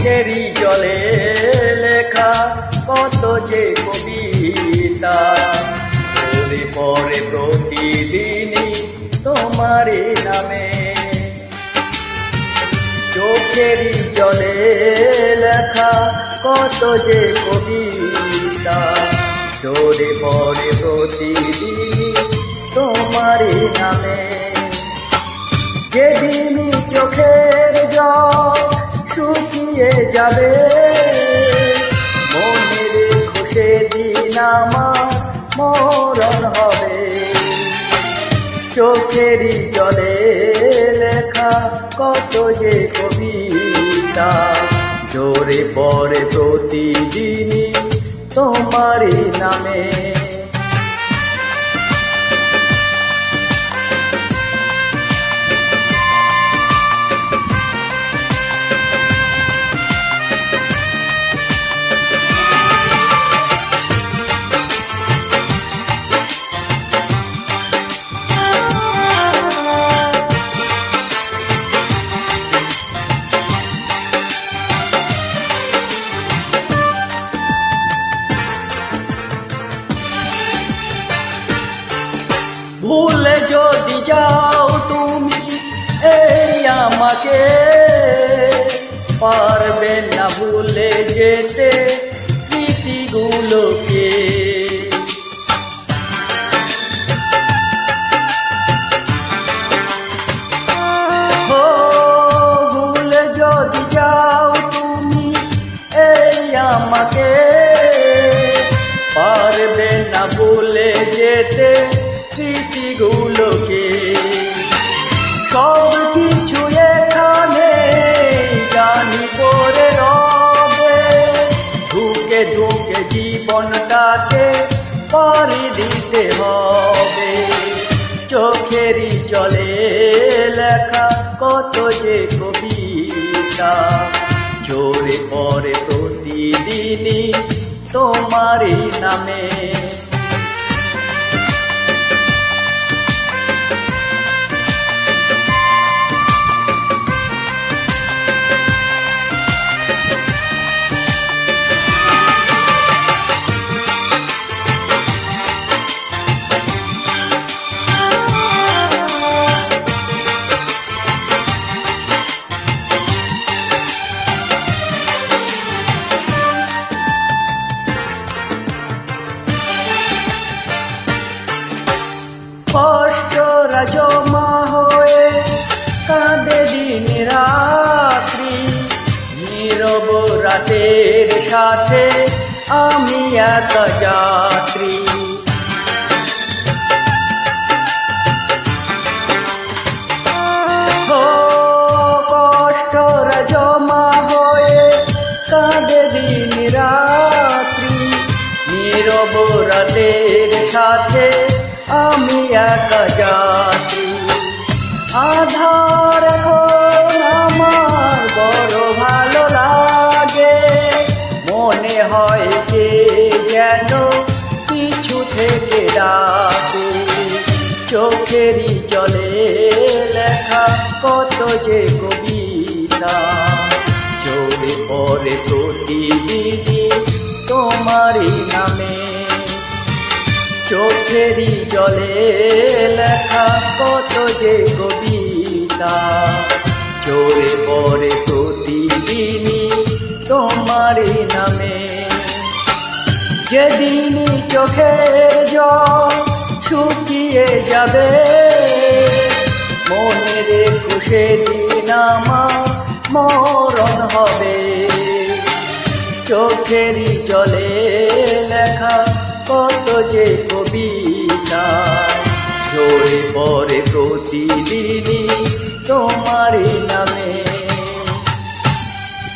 চোখেরই জলে লেখা কত যে কবিতা, পড়ে পড়ে প্রতিদিনই তোমারই নামে। চোখেরই জলে লেখা কত যে কবিতা, পড়ে পড়ে প্রতিদিনই তোমারই নামে। যেদিনই চোখের জল শুকিয়ে যাবে, মনে রেখো সেদিন আমার মরণ হবে। চোখেরই জলে লেখা কত যে কবিতা, ঝরে পড়ে প্রতিদিনই তোমারই নামে। ভুলে যদি যাও তুমি এই আমাকে, পারবে না ভুলে যেতে স্মৃতিগুলোকে। ভুলে যদি যাও তুমি এই আমাকে, পারবে না ভুলে যেতে স্মৃতিগুলোকে। সব কিছু এখানে জানি পড়ে রবে, ঢুকে ঢুকে জীবনটাকে পাড়ি দিতে হবে। চোখেরই জলে লেখা কত যে কবিতা, ঝরে পড়ে প্রতিদিনই তোমারই নামে। কষ্টরা জমা হয়ে কাঁদে দিন রাত্রি, নীরব রাতের সাথে আমি একা যাত্রী। কষ্টরা জমা হয়ে কাঁদে দিন রাত্রি, নীরব রাতের সাথে আমি একা যাত্রী। আধার এখন আমার বড় ভালো লাগে, মনে হয় যে যেন কিছু থেকে ডাকে। চোখেরই জলে লেখা কত যে কবিতা, ঝরে পড়ে প্রতিদিনই তোমারই নামে। চোখেরই জলে লেখা কত যে কবিতা, ঝরে পড়ে প্রতিদিনই তোমারই নামে। যেদিনই চোখের জল শুকিয়ে যাবে, মনে রেখো সেদিন আমার মরণ হবে। চোখেরই জলে লেখা কত যে কবিতা, ঝরে পড়ে প্রতিদিনই তোমারই